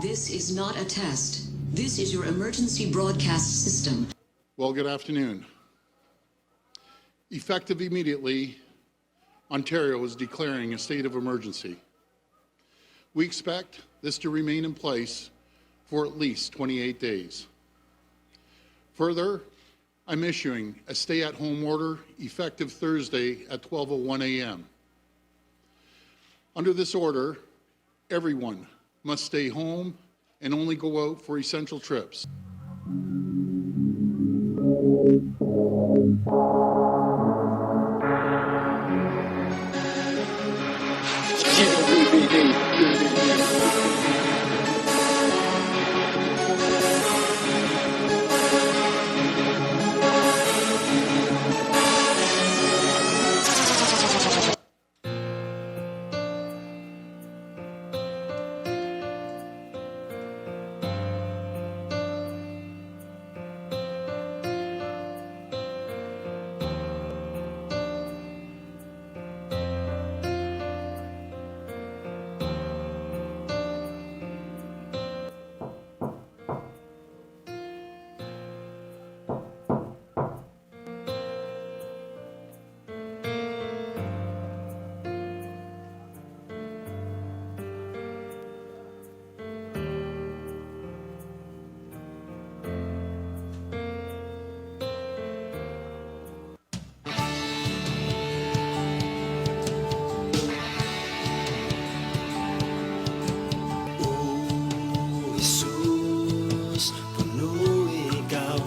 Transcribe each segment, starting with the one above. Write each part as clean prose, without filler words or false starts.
This is not a test. This is your emergency broadcast system. Well, good afternoon. Effective immediately, Ontario is declaring a state of emergency. We expect this to remain in place for at least 28 days. Further, I'm issuing a stay-at-home order effective Thursday at 12:01 a.m. Under this order, everyone must stay home and only go out for essential trips.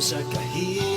sa kahig